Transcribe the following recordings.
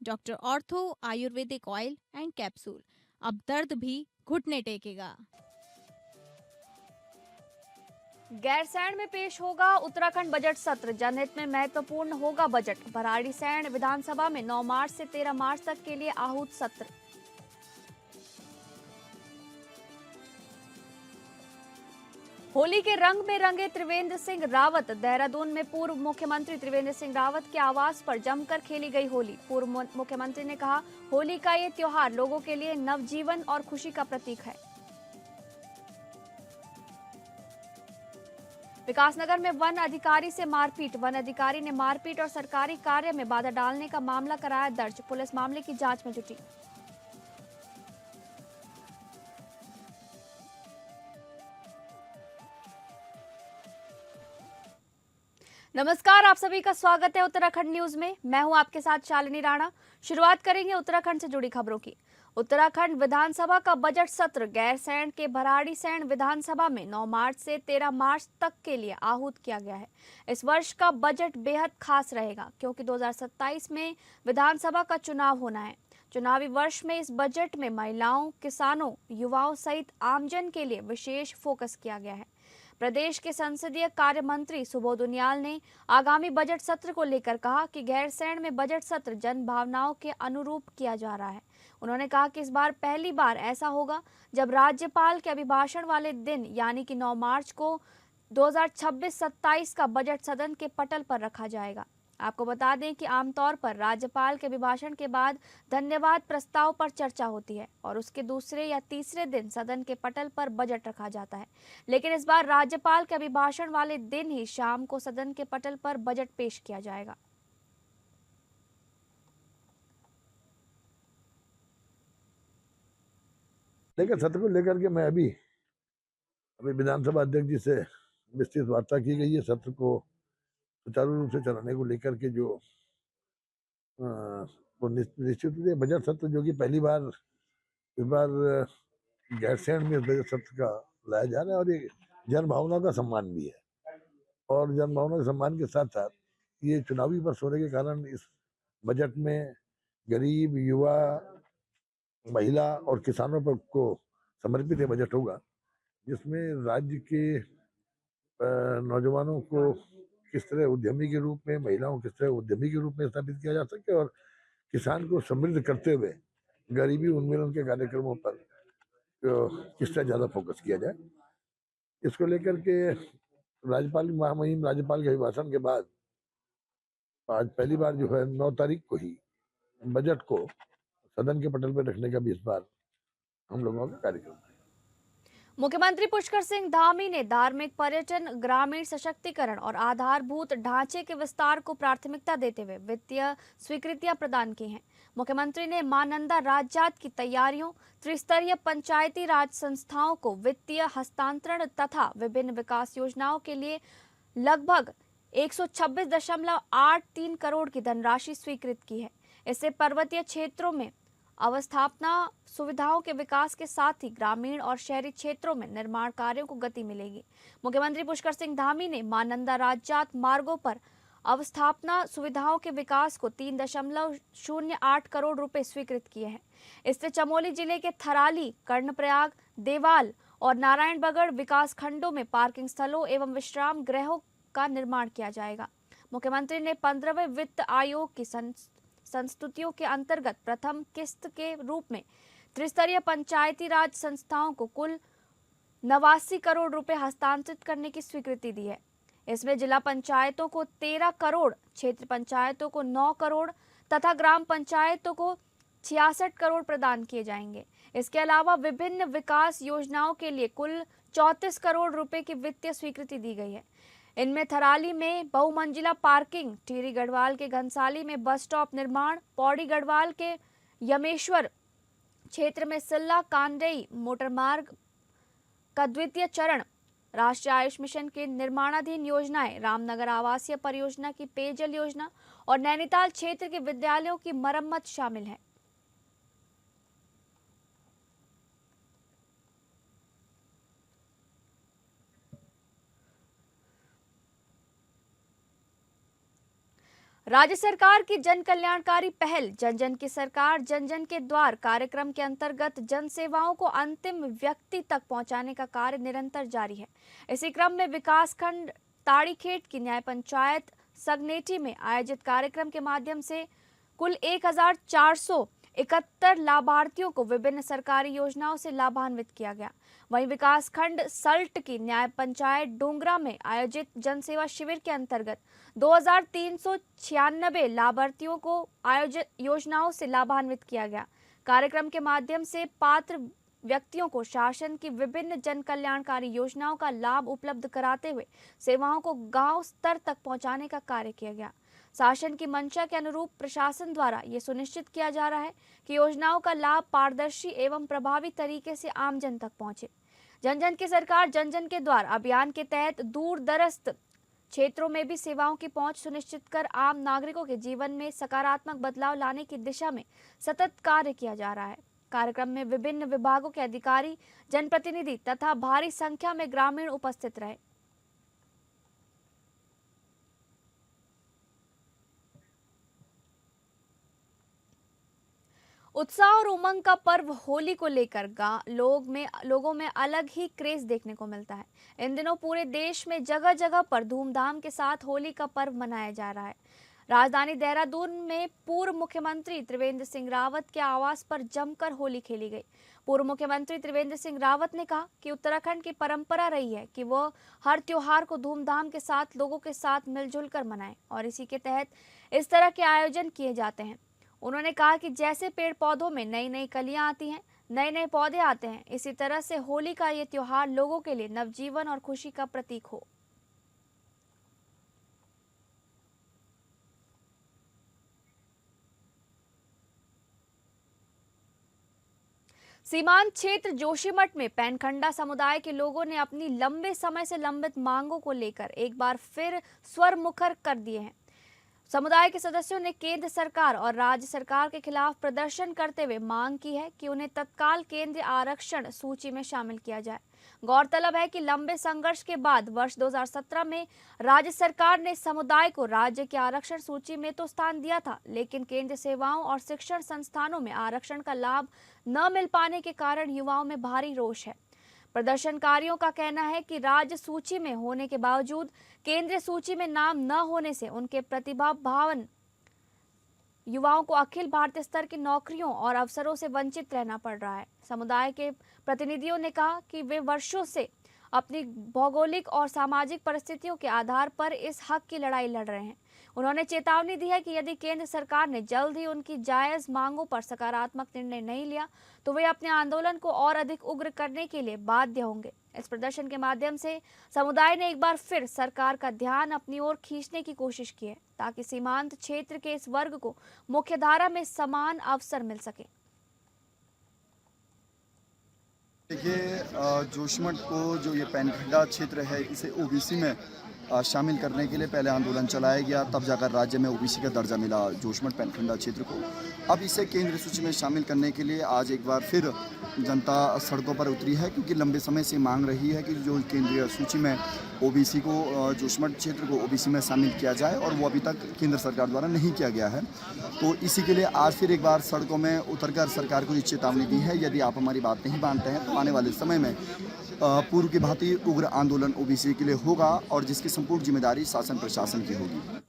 Doctor ortho Ayurvedic oil and capsule. अब दर्द भी घुटने टेकेगा। गैरसैंण में पेश होगा उत्तराखंड बजट सत्र। जनहित में महत्वपूर्ण होगा बजट। भराड़ीसैंण विधानसभा में 9 मार्च से 13 मार्च तक के लिए आहूत सत्र। होली के रंग में रंगे त्रिवेंद्र सिंह रावत। देहरादून में पूर्व मुख्यमंत्री त्रिवेंद्र सिंह रावत के आवास पर जमकर खेली गई होली। पूर्व मुख्यमंत्री ने कहा, होली का ये त्योहार लोगों के लिए नवजीवन और खुशी का प्रतीक है। विकासनगर में वन अधिकारी से मारपीट। वन अधिकारी ने मारपीट और सरकारी कार्य में बाधा डालने का मामला कराया दर्ज। पुलिस मामले की जांच में जुटी। नमस्कार, आप सभी का स्वागत है उत्तराखंड न्यूज में। मैं हूं आपके साथ शालिनी राणा। शुरुआत करेंगे उत्तराखंड से जुड़ी खबरों की। उत्तराखंड विधानसभा का बजट सत्र गैरसैंण के भराड़ीसैंण विधानसभा में 9 मार्च से 13 मार्च तक के लिए आहूत किया गया है। इस वर्ष का बजट बेहद खास रहेगा क्योंकि 2027 में विधानसभा का चुनाव होना है। चुनावी वर्ष में इस बजट में महिलाओं, किसानों, युवाओं सहित आमजन के लिए विशेष फोकस किया गया है। प्रदेश के संसदीय कार्य मंत्री सुबोध उनियाल ने आगामी बजट सत्र को लेकर कहा कि गैरसैंण में बजट सत्र जन भावनाओं के अनुरूप किया जा रहा है। उन्होंने कहा कि इस बार पहली बार ऐसा होगा जब राज्यपाल के अभिभाषण वाले दिन यानी कि 9 मार्च को 2026-27 का बजट सदन के पटल पर रखा जाएगा। आपको बता दें कि आमतौर पर राज्यपाल के अभिभाषण के बाद धन्यवाद प्रस्ताव पर चर्चा होती है और उसके दूसरे या तीसरे दिन सदन के पटल पर बजट रखा जाता है। लेकिन इस बार राज्यपाल के अभिभाषण वाले दिन ही शाम को सदन के पटल पर बजट पेश किया जाएगा। लेकिन सत्र को लेकर के मैं अभी विधानसभा अध्यक्ष जी से विस्तृत वार्ता की गई है। सत्र को सुचारू रूप से चलाने को लेकर के जो वो निश्चित रूप से बजट सत्र जो कि पहली बार इस बार गैरसैंण में इस बजट सत्र का लाया जा रहा है और ये जन भावना का सम्मान भी है। और जन भावना के सम्मान के साथ साथ ये चुनावी वर्ष होने के कारण इस बजट में गरीब, युवा, महिला और किसानों पर को समर्पित ये बजट होगा, जिसमें राज्य के नौजवानों को किस तरह उद्यमी के रूप में, महिलाओं को किस तरह उद्यमी के रूप में स्थापित किया जा सके और किसान को समृद्ध करते हुए गरीबी उन्मूलन के कार्यक्रमों पर किस तरह ज़्यादा फोकस किया जाए, इसको लेकर के राज्यपाल महामहिम राज्यपाल के अभिभाषण के बाद आज पहली बार जो है 9 तारीख को ही बजट को सदन के पटल पर रखने का भी इस बार हम लोगों का कार्यक्रम है। मुख्यमंत्री पुष्कर सिंह धामी ने धार्मिक पर्यटन, ग्रामीण सशक्तिकरण और आधारभूत ढांचे के विस्तार को प्राथमिकता देते हुए वित्तीय स्वीकृतियां प्रदान की हैं। मुख्यमंत्री ने मां नंदा राजजात की तैयारियों, त्रिस्तरीय पंचायती राज संस्थाओं को वित्तीय हस्तांतरण तथा विभिन्न विकास योजनाओं के लिए लगभग 126.83 करोड़ की धनराशि स्वीकृत की है। इससे पर्वतीय क्षेत्रों में अवस्थापना सुविधाओं के विकास के साथ ही ग्रामीण और शहरी क्षेत्रों में निर्माण कार्यों को गति मिलेगी। मुख्यमंत्री पुष्कर सिंह धामी ने मां नंदा राजजात मार्गों पर अवस्थापना सुविधाओं के विकास को 3.08 करोड़ रुपए स्वीकृत किए हैं। इससे चमोली जिले के थराली, कर्णप्रयाग, देवाल और नारायणबगड़ विकास खंडों में पार्किंग स्थलों एवं विश्राम गृहों का निर्माण किया जाएगा। मुख्यमंत्री ने 15वें वित्त आयोग की संस्तुतियों के अंतर्गत प्रथम किस्त के रूप में त्रिस्तरीय पंचायती राज संस्थाओं को कुल 89 करोड़ रुपए हस्तांतरित करने की स्वीकृति दी है। इसमें जिला पंचायतों को 13 करोड़, क्षेत्र पंचायतों को 9 करोड़ तथा ग्राम पंचायतों को 66 करोड़ प्रदान किए जाएंगे। इसके अलावा विभिन्न विकास योजनाओं के लिए कुल 34 करोड़ रुपए की वित्तीय स्वीकृति दी गई है। इनमें थराली में बहुमंजिला पार्किंग, टिहरी गढ़वाल के घनसाली में बस स्टॉप निर्माण, पौड़ी गढ़वाल के यमेश्वर क्षेत्र में सिल्ला कांडेई मोटर मार्ग का द्वितीय चरण, राष्ट्रीय आयुष मिशन के निर्माणाधीन योजनाएं, रामनगर आवासीय परियोजना की पेयजल योजना और नैनीताल क्षेत्र के विद्यालयों की मरम्मत शामिल है। राज्य सरकार की जन कल्याणकारी पहल जन जन की सरकार जन जन के द्वार कार्यक्रम के अंतर्गत जन सेवाओं को अंतिम व्यक्ति तक पहुंचाने का कार्य निरंतर जारी है। इसी क्रम में विकासखंड ताड़ीखेत की न्याय पंचायत सगनेटी में आयोजित कार्यक्रम के माध्यम से कुल 1471 लाभार्थियों को विभिन्न सरकारी योजनाओं से लाभान्वित किया गया। वहीं विकासखंड सल्ट की न्याय पंचायत डोंगरा में आयोजित जनसेवा शिविर के अंतर्गत 2396 लाभार्थियों को आयोजित योजनाओं से लाभान्वित किया गया। कार्यक्रम के माध्यम से पात्र व्यक्तियों को शासन की विभिन्न जन कल्याणकारी योजनाओं का लाभ उपलब्ध कराते हुए सेवाओं को गांव स्तर तक पहुंचाने का कार्य किया गया। शासन की मंशा के अनुरूप प्रशासन द्वारा ये सुनिश्चित किया जा रहा है कि योजनाओं का लाभ पारदर्शी एवं प्रभावी तरीके से आम जन तक पहुंचे। जन जन की सरकार जन जन के द्वार अभियान के तहत दूर दराज क्षेत्रों में भी सेवाओं की पहुंच सुनिश्चित कर आम नागरिकों के जीवन में सकारात्मक बदलाव लाने की दिशा में सतत कार्य किया जा रहा है। कार्यक्रम में विभिन्न विभागों के अधिकारी, जनप्रतिनिधि तथा भारी संख्या में ग्रामीण उपस्थित रहे। उत्साह और उमंग का पर्व होली को लेकर लोगों में अलग ही क्रेज देखने को मिलता है। इन दिनों पूरे देश में जगह जगह पर धूमधाम के साथ होली का पर्व मनाया जा रहा है। राजधानी देहरादून में पूर्व मुख्यमंत्री त्रिवेंद्र सिंह रावत के आवास पर जमकर होली खेली गई। पूर्व मुख्यमंत्री त्रिवेंद्र सिंह रावत ने कहा कि उत्तराखंड की परंपरा रही है कि वह हर त्योहार को धूमधाम के साथ लोगों के साथ मिलजुल कर मनाएं और इसी के तहत इस तरह के आयोजन किए जाते हैं। उन्होंने कहा कि जैसे पेड़ पौधों में नई नई कलियां आती हैं, नए नए पौधे आते हैं, इसी तरह से होली का ये त्योहार लोगों के लिए नवजीवन और खुशी का प्रतीक हो। सीमांत क्षेत्र जोशीमठ में पैनखंडा समुदाय के लोगों ने अपनी लंबे समय से लंबित मांगों को लेकर एक बार फिर स्वर मुखर कर दिए हैं। समुदाय के सदस्यों ने केंद्र सरकार और राज्य सरकार के खिलाफ प्रदर्शन करते हुए मांग की है कि उन्हें तत्काल केंद्रीय आरक्षण सूची में शामिल किया जाए। गौरतलब है कि लंबे संघर्ष के बाद वर्ष 2017 में राज्य सरकार ने समुदाय को राज्य की आरक्षण सूची में तो स्थान दिया था, लेकिन केंद्रीय सेवाओं और शिक्षण संस्थानों में आरक्षण का लाभ न मिल पाने के कारण युवाओं में भारी रोष है। प्रदर्शनकारियों का कहना है कि राज्य सूची में होने के बावजूद केंद्रीय सूची में नाम न होने से उनके प्रतिभावान युवाओं को अखिल भारतीय स्तर की नौकरियों और अवसरों से वंचित रहना पड़ रहा है। समुदाय के प्रतिनिधियों ने कहा कि वे वर्षों से अपनी भौगोलिक और सामाजिक परिस्थितियों के आधार पर इस हक की लड़ाई लड़ रहे हैं। उन्होंने चेतावनी दी है कि यदि केंद्र सरकार ने जल्द ही उनकी जायज मांगों पर सकारात्मक निर्णय नहीं लिया तो वे अपने आंदोलन को और अधिक उग्र करने के लिए बाध्य होंगे। इस प्रदर्शन के माध्यम से समुदाय ने एक बार फिर सरकार का ध्यान अपनी ओर खींचने की कोशिश की है ताकि सीमांत क्षेत्र के इस वर्ग को मुख्यधारा में समान अवसर मिल सके। देखिए, जोशीमठ को जो ये पैनखंडा क्षेत्र है इसे ओबीसी में शामिल करने के लिए पहले आंदोलन चलाया गया, तब जाकर राज्य में ओबीसी का दर्जा मिला जोशीमठ पैनखंडा क्षेत्र को। अब इसे केंद्रीय सूची में शामिल करने के लिए आज एक बार फिर जनता सड़कों पर उतरी है, क्योंकि लंबे समय से मांग रही है कि जो केंद्रीय सूची में ओबीसी को, जोशीमठ क्षेत्र को ओबीसी में शामिल किया जाए, और वो अभी तक केंद्र सरकार द्वारा नहीं किया गया है। तो इसी के लिए आज फिर एक बार सड़कों में उतरकर सरकार को ये चेतावनी दी है, यदि आप हमारी बात नहीं मानते हैं तो आने वाले समय में पूर्व की भांति उग्र आंदोलन ओबीसी के लिए होगा, और जिसकी संपूर्ण जिम्मेदारी शासन प्रशासन की होगी।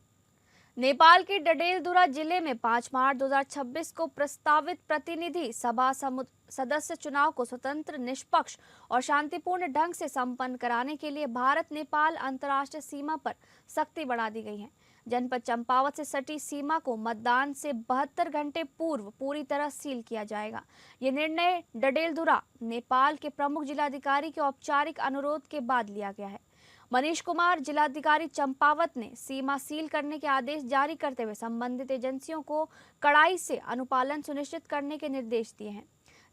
नेपाल के डडेलधुरा जिले में 5 मार्च 2026 को प्रस्तावित प्रतिनिधि सभा सदस्य चुनाव को स्वतंत्र, निष्पक्ष और शांतिपूर्ण ढंग से संपन्न कराने के लिए भारत नेपाल अंतर्राष्ट्रीय सीमा पर सख्ती बढ़ा दी गई है। जनपद चंपावत से सटी सीमा को मतदान से 72 घंटे पूर्व पूरी तरह सील किया जाएगा। ये निर्णय डडेलधुरा नेपाल के प्रमुख जिलाधिकारी के औपचारिक अनुरोध के बाद लिया गया है। मनीष कुमार, जिलाधिकारी चंपावत ने सीमा सील करने के आदेश जारी करते हुए संबंधित एजेंसियों को कड़ाई से अनुपालन सुनिश्चित करने के निर्देश दिए हैं।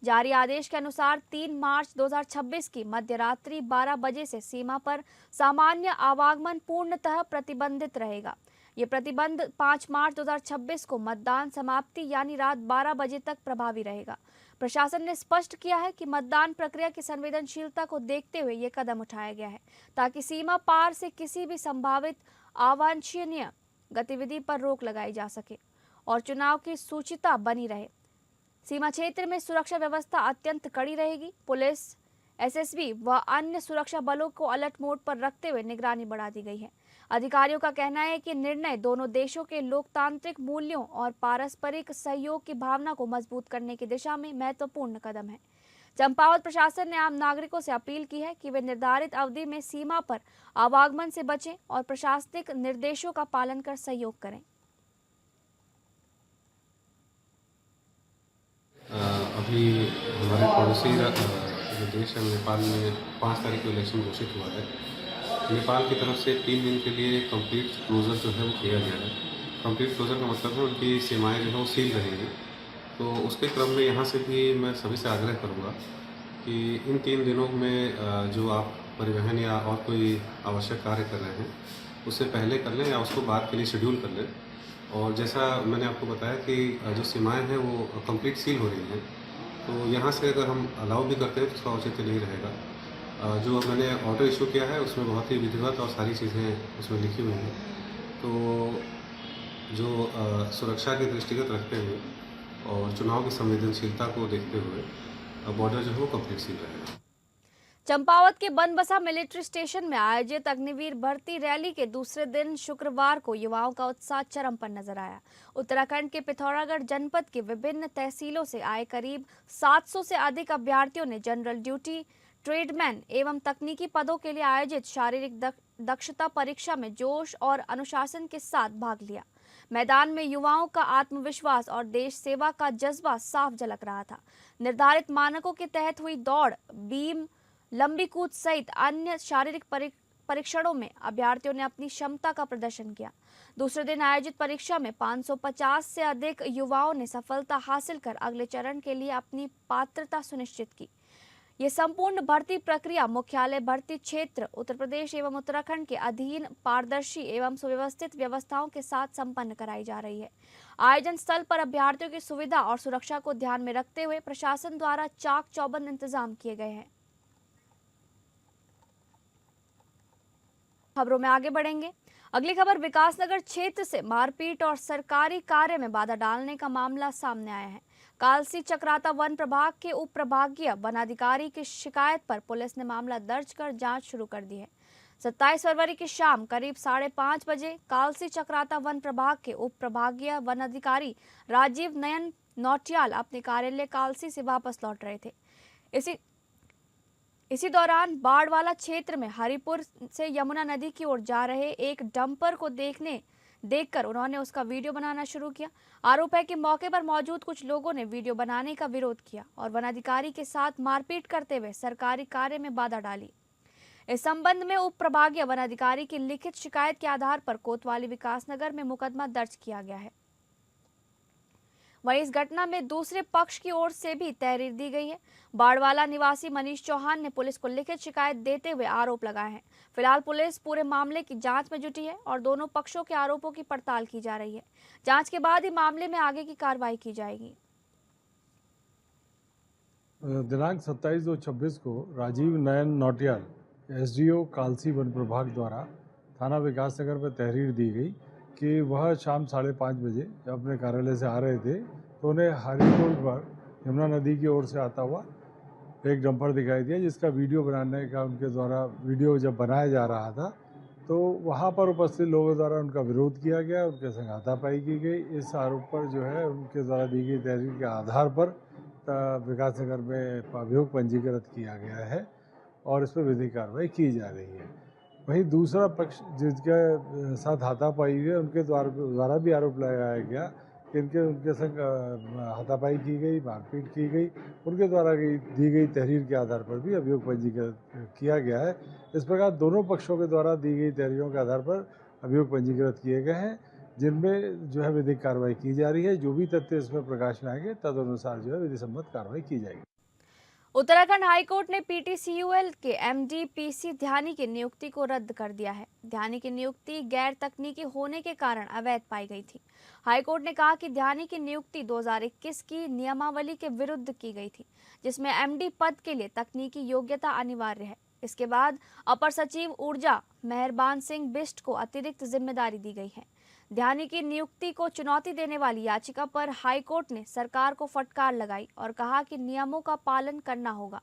जारी आदेश के अनुसार 3 मार्च 2026 की मध्यरात्रि 12 बजे से सीमा पर सामान्य आवागमन पूर्णतः प्रतिबंधित रहेगा। ये प्रतिबंध 5 मार्च 2026 को मतदान समाप्ति यानी रात 12 बजे तक प्रभावी रहेगा। प्रशासन ने स्पष्ट किया है कि मतदान प्रक्रिया की संवेदनशीलता को देखते हुए ये कदम उठाया गया है ताकि सीमा पार से किसी भी संभावित अवांछनीय गतिविधि पर रोक लगाई जा सके और चुनाव की सूचिता बनी रहे। सीमा क्षेत्र में सुरक्षा व्यवस्था अत्यंत कड़ी रहेगी। पुलिस, एसएसबी व अन्य सुरक्षा बलों को अलर्ट मोड पर रखते हुए निगरानी बढ़ा दी गई है। अधिकारियों का कहना है कि निर्णय दोनों देशों के लोकतांत्रिक मूल्यों और पारस्परिक सहयोग की भावना को मजबूत करने की दिशा में महत्वपूर्ण कदम है। चंपावत प्रशासन ने आम नागरिकों से अपील की है कि वे निर्धारित अवधि में सीमा पर आवागमन से बचें और प्रशासनिक निर्देशों का पालन कर सहयोग करें। अभी हमारे पड़ोसी जो देश है नेपाल में 5 तारीख को इलेक्शन घोषित हुआ है। नेपाल की तरफ से 3 दिन के लिए कंप्लीट क्लोजर जो है वो किया गया है। कंप्लीट क्लोजर का मतलब है उनकी सीमाएं जो है वो सील रहेंगी। तो उसके क्रम में यहाँ से भी मैं सभी से आग्रह करूँगा कि इन 3 दिनों में जो आप परिवहन या और कोई आवश्यक कार्य कर रहे हैं उससे पहले कर लें या उसको बाद के लिए शेड्यूल कर लें। और जैसा मैंने आपको बताया कि जो सीमाएं हैं वो कंप्लीट सील हो रही हैं, तो यहाँ से अगर हम अलाउ भी करते हैं तो उसका औचित्य नहीं रहेगा। जो मैंने ऑर्डर इशू किया है उसमें बहुत ही विधिवत और सारी चीज़ें उसमें लिखी हुई हैं। तो जो सुरक्षा के दृष्टिगत रखते हुए और चुनाव की संवेदनशीलता को देखते हुए बॉर्डर जो है वो कंप्लीट सील रहेगा। चंपावत के बनबसा मिलिट्री स्टेशन में आयोजित अग्निवीर भर्ती रैली के दूसरे दिन शुक्रवार को युवाओं का उत्साह चरम पर नजर आया। उत्तराखंड के पिथौरागढ़ जनपद के विभिन्न तहसीलों से आए करीब 700 से अधिक अभ्यर्थियों ने जनरल ड्यूटी, ट्रेडमैन एवं तकनीकी पदों के लिए आयोजित शारीरिक दक्षता परीक्षा में जोश और अनुशासन के साथ भाग लिया। मैदान में युवाओं का आत्मविश्वास और देश सेवा का जज्बा साफ झलक रहा था। निर्धारित मानकों के तहत हुई दौड़, बीम, लंबी कूद सहित अन्य शारीरिक परीक्षणों में अभ्यर्थियों ने अपनी क्षमता का प्रदर्शन किया। दूसरे दिन आयोजित परीक्षा में 550 से अधिक युवाओं ने सफलता हासिल कर अगले चरण के लिए अपनी पात्रता सुनिश्चित की। ये संपूर्ण भर्ती प्रक्रिया मुख्यालय भर्ती क्षेत्र उत्तर प्रदेश एवं उत्तराखंड के अधीन पारदर्शी एवं सुव्यवस्थित व्यवस्थाओं के साथ संपन्न कराई जा रही है। आयोजन स्थल पर अभ्यर्थियों की सुविधा और सुरक्षा को ध्यान में रखते हुए प्रशासन द्वारा चाक चौबंद इंतजाम किए गए हैं। खबरों में आगे बढ़ेंगे। अगली खबर विकासनगर क्षेत्र से मारपीट और सरकारी कार्य में बाधा डालने का मामला सामने आया है। कालसी चक्राता वन प्रभाग के उप प्रभागीय वनाधिकारी की शिकायत पर पुलिस ने मामला दर्ज कर जांच शुरू कर दी है। 27 फरवरी की शाम करीब 5:30 बजे कालसी चक्राता वन प्रभाग के उप प्रभागीय वनाधिकारी राजीव नयन नौटियाल अपने कार्यालय कालसी से वापस लौट रहे थे। इसी दौरान बाड़वाला क्षेत्र में हरिपुर से यमुना नदी की ओर जा रहे एक डंपर को देखकर उन्होंने उसका वीडियो बनाना शुरू किया। आरोप है कि मौके पर मौजूद कुछ लोगों ने वीडियो बनाने का विरोध किया और वनाधिकारी के साथ मारपीट करते हुए सरकारी कार्य में बाधा डाली। इस संबंध में उप प्रभागीय वनाधिकारी की लिखित शिकायत के आधार पर कोतवाली विकासनगर में मुकदमा दर्ज किया गया है। वहीं इस घटना में दूसरे पक्ष की ओर से भी तहरीर दी गई है। बाड़वाला निवासी मनीष चौहान ने पुलिस को लिखित शिकायत देते हुए आरोप लगाए हैं। फिलहाल पुलिस पूरे मामले की जांच में जुटी है और दोनों पक्षों के आरोपों की पड़ताल की जा रही है। जांच के बाद ही मामले में आगे की कार्रवाई की जाएगी। दिनांक 27/2/26 को राजीव नयन नौटियाल एसडीओ कालसी वन प्रभाग द्वारा थाना विकासनगर में तहरीर दी गई कि वह शाम 5:30 बजे जब अपने कार्यालय से आ रहे थे तो उन्हें हरिपुर पर यमुना नदी की ओर से आता हुआ एक डंपर दिखाई दिया, जिसका वीडियो बनाने का उनके द्वारा वीडियो जब बनाया जा रहा था तो वहां पर उपस्थित लोगों द्वारा उनका विरोध किया गया, उनके संग हाथापाई की गई। इस आरोप पर जो है उनके द्वारा दी गई तहरीर के आधार पर विकासनगर में अभियोग पंजीकृत किया गया है और इस पर विधिक कार्रवाई की जा रही है। वहीं दूसरा पक्ष जिसके साथ हाथापाई हुई है उनके द्वारा भी आरोप लगाया गया कि उनके संग हाथापाई की गई, मारपीट की गई। उनके द्वारा दी गई तहरीर के आधार पर भी अभियोग पंजीकृत किया गया है। इस प्रकार दोनों पक्षों के द्वारा दी गई तहरीरों के आधार पर अभियोग पंजीकृत किए गए हैं, जिनमें जो है विधिक कार्रवाई की जा रही है। जो भी तथ्य इसमें प्रकाश में आएंगे तदनुसार जो है विधि सम्मत कार्रवाई की जाएगी। उत्तराखंड हाईकोर्ट ने पीटीसीयूएल के एमडी पीसी ध्यानी की नियुक्ति को रद्द कर दिया है। ध्यानी की नियुक्ति गैर तकनीकी होने के कारण अवैध पाई गई थी। हाईकोर्ट ने कहा कि ध्यानी की नियुक्ति 2021 की नियमावली के विरुद्ध की गई थी, जिसमें एमडी पद के लिए तकनीकी योग्यता अनिवार्य है। इसके बाद अपर सचिव ऊर्जा मेहरबान सिंह बिष्ट को अतिरिक्त जिम्मेदारी दी गई है। ध्यानी की नियुक्ति को चुनौती देने वाली याचिका पर हाईकोर्ट ने सरकार को फटकार लगाई और कहा कि नियमों का पालन करना होगा।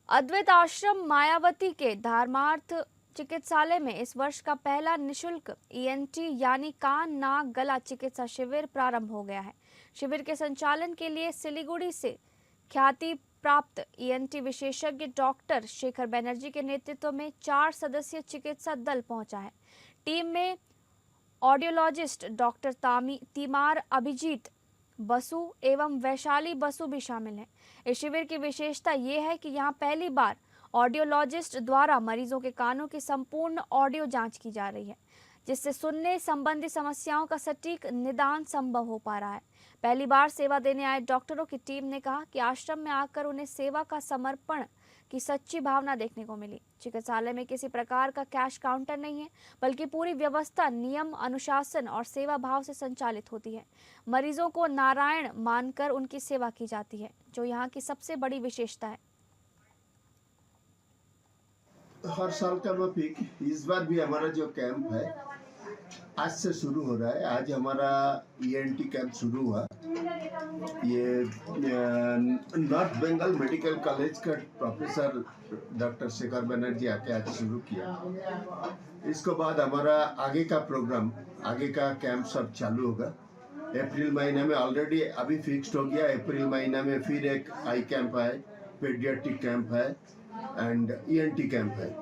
अद्वैत आश्रम मायावती के धर्मार्थ चिकित्सालय में इस वर्ष का पहला निशुल्क ईएनटी यानी कान नाक गला चिकित्सा शिविर प्रारंभ हो गया है। शिविर के संचालन के लिए सिलीगुड़ी से ख्याति प्राप्त ईएनटी विशेषज्ञ डॉक्टर शेखर बनर्जी के नेतृत्व में 4 सदस्यीय चिकित्सा दल पहुंचा है। टीम में ऑडियोलॉजिस्ट डॉक्टर तीमार अभिजीत बसु एवं वैशाली बसु भी शामिल हैं। इस शिविर की विशेषता ये है कि यहाँ पहली बार ऑडियोलॉजिस्ट द्वारा मरीजों के कानों की संपूर्ण ऑडियो जांच की जा रही है, जिससे सुनने संबंधी समस्याओं का सटीक निदान संभव हो पा रहा है। पहली बार सेवा देने आए डॉक्टरों की टीम ने कहा कि आश्रम में आकर उन्हें सेवा का समर्पण की सच्ची भावना देखने को मिली। चिकित्सालय में किसी प्रकार का कैश काउंटर नहीं है, बल्कि पूरी व्यवस्था नियम, अनुशासन और सेवा भाव से संचालित होती है। मरीजों को नारायण मानकर उनकी सेवा की जाती है, जो यहाँ की सबसे बड़ी विशेषता है। हर साल का माफिक इस बार भी हमारा जो कैंप है आज से शुरू हो रहा है। आज हमारा ईएनटी कैंप शुरू हुआ। ये नॉर्थ बंगाल मेडिकल कॉलेज का प्रोफेसर डॉक्टर शेखर बनर्जी आके आज शुरू किया। इसके बाद हमारा आगे का प्रोग्राम, आगे का कैंप सब चालू होगा। अप्रैल महीने में ऑलरेडी अभी फिक्स्ड हो गया। अप्रैल महीने में फिर एक आई कैंप है, पीडियाट्रिक कैंप है एंड ईएनटी कैंप है।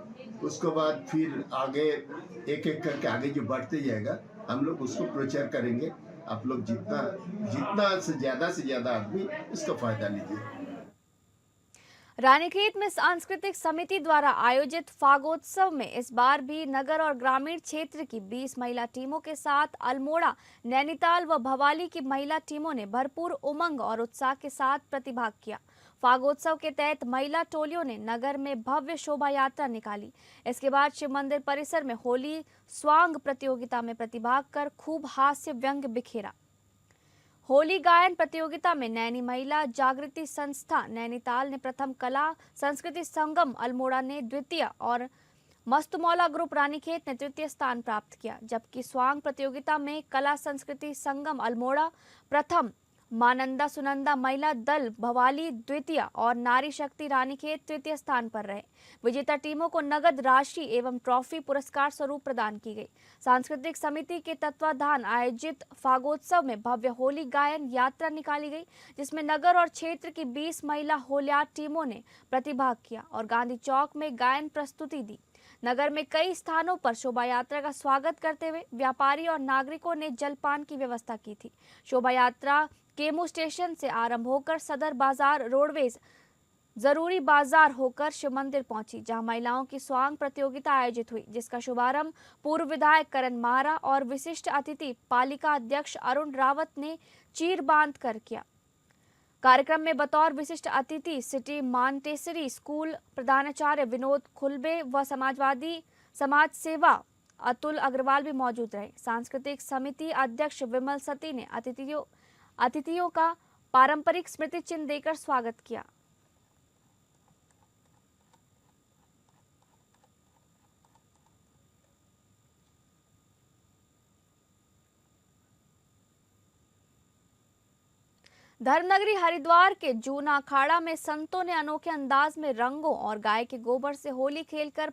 उसके बाद फिर आगे एक एक करके आगे जो बढ़ते जाएगा, हम लोग उसको प्रचार करेंगे। आप लोग जितना से ज्यादा आदमी इसका फायदा लीजिए। रानीखेत में सांस्कृतिक समिति द्वारा आयोजित फागोत्सव में इस बार भी नगर और ग्रामीण क्षेत्र की 20 महिला टीमों के साथ अल्मोड़ा, नैनीताल व भवाली की महिला टीमों ने भरपूर उमंग और उत्साह के साथ प्रतिभाग किया। फागोत्सव के तहत महिला टोलियों ने नगर में भव्य शोभा यात्रा निकाली। इसके बाद शिव मंदिर परिसर में होली स्वांग प्रतियोगिता में प्रतिभाग कर खूब हास्य व्यंग बिखेरा। होली गायन प्रतियोगिता में नैनी महिला जागृति संस्था नैनीताल ने प्रथम, कला संस्कृति संगम अल्मोड़ा ने द्वितीय और मस्तमौला ग्रुप रानीखेत ने तृतीय स्थान प्राप्त किया। जबकि स्वांग प्रतियोगिता में कला संस्कृति संगम अल्मोड़ा प्रथम, मानंदा सुनंदा महिला दल भवाली द्वितीय और नारी शक्ति रानीखेत तृतीय स्थान पर रहे। विजेता टीमों को नगद राशि एवं ट्रॉफी पुरस्कार स्वरूप प्रदान की गई। सांस्कृतिक समिति के तत्वाधान आयोजित फागोत्सव में भव्य होली गायन यात्रा निकाली गई, जिसमें नगर और क्षेत्र की 20 महिला होल्यार टीमों ने प्रतिभाग किया और गांधी चौक में गायन प्रस्तुति दी। नगर में कई स्थानों पर शोभा यात्रा का स्वागत करते हुए व्यापारी और नागरिकों ने जलपान की व्यवस्था की थी। शोभा यात्रा केमू स्टेशन से आरंभ होकर सदर बाजार रोडवेज जरूरी बाजार होकर शिव मंदिर पहुंची, जहां महिलाओं की स्वांग प्रतियोगिता आयोजित हुई, जिसका शुभारंभ पूर्व विधायक करण माहरा और विशिष्ट अतिथि पालिका अध्यक्ष अरुण रावत ने चीर बांध कर किया। कार्यक्रम में बतौर विशिष्ट अतिथि सिटी मानटेसरी स्कूल प्रधानाचार्य विनोद खुलबे व समाजवादी समाज सेवा अतुल अग्रवाल भी मौजूद रहे। सांस्कृतिक समिति अध्यक्ष विमल सती ने अतिथियों का पारंपरिक स्मृति चिन्ह देकर स्वागत किया। धर्मनगरी हरिद्वार के जूना अखाड़ा में संतों ने अनोखे अंदाज में रंगों और गाय के गोबर से होली खेलकर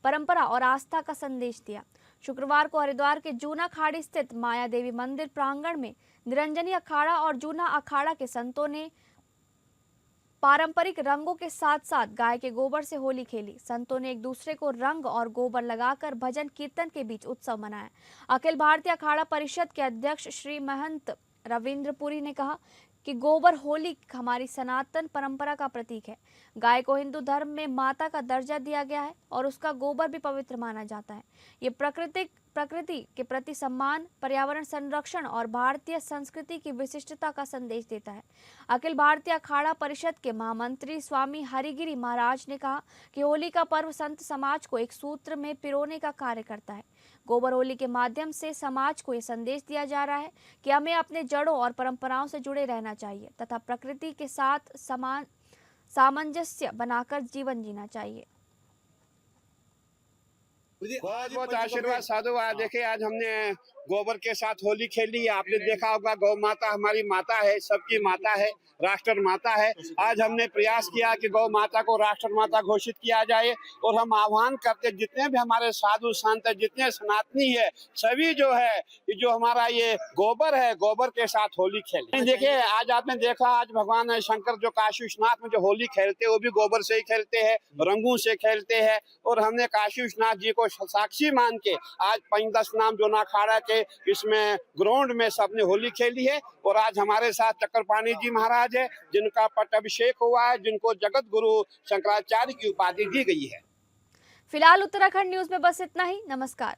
परंपरा और आस्था का संदेश दिया। शुक्रवार को हरिद्वार के जूना खाड़ी स्थित माया देवी मंदिर प्रांगण में निरंजनी अखाड़ा और जूना अखाड़ा के संतों ने पारंपरिक रंगों के साथ साथ गाय के गोबर से होली खेली। संतों ने एक दूसरे को रंग और गोबर लगाकर भजन कीर्तन के बीच उत्सव मनाया। अखिल भारतीय अखाड़ा परिषद के अध्यक्ष श्री महंत रविंद्रपुरी ने कहा कि गोबर होली हमारी सनातन परंपरा का प्रतीक है। गाय को हिंदू धर्म में माता का दर्जा दिया गया है और उसका गोबर भी पवित्र माना जाता है। ये प्रकृति के प्रति सम्मान, पर्यावरण संरक्षण और भारतीय संस्कृति की विशिष्टता का संदेश देता है। अखिल भारतीय अखाड़ा परिषद के महामंत्री स्वामी हरिगिरी महाराज ने कहा कि होली का पर्व संत समाज को एक सूत्र में पिरोने का कार्य करता है। गोबर होली के माध्यम से समाज को ये संदेश दिया जा रहा है कि हमें अपने जड़ों और परंपराओं से जुड़े रहना चाहिए तथा प्रकृति के साथ सामंजस्य बनाकर जीवन जीना चाहिए। बहुत बहुत आशीर्वाद साधुवाद। देखिए आज हमने गोबर के साथ होली खेली। आपने देखा होगा गौ माता हमारी माता है, सबकी माता है, राष्ट्र माता है। आज हमने प्रयास किया कि गौ माता को राष्ट्र माता घोषित किया जाए और हम आह्वान करते जितने भी हमारे साधु संत है, जितने सनातनी है, सभी जो है जो हमारा ये गोबर है, गोबर के साथ होली खेले। देखिए आज आपने देखा आज भगवान शंकर जो काशी विश्वनाथ में जो होली खेलते हैं वो भी गोबर से ही खेलते हैं, रंगों से खेलते हैं। और हमने काशी विश्वनाथ जी को साक्षी मान के आज 5-10 नाम जो अखाड़ा के इसमें ग्राउंड में सबने होली खेली है। और आज हमारे साथ चक्रपाणी जी महाराज है जिनका पट अभिषेक हुआ है, जिनको जगत गुरु शंकराचार्य की उपाधि दी गई है। फिलहाल उत्तराखंड न्यूज में बस इतना ही। नमस्कार।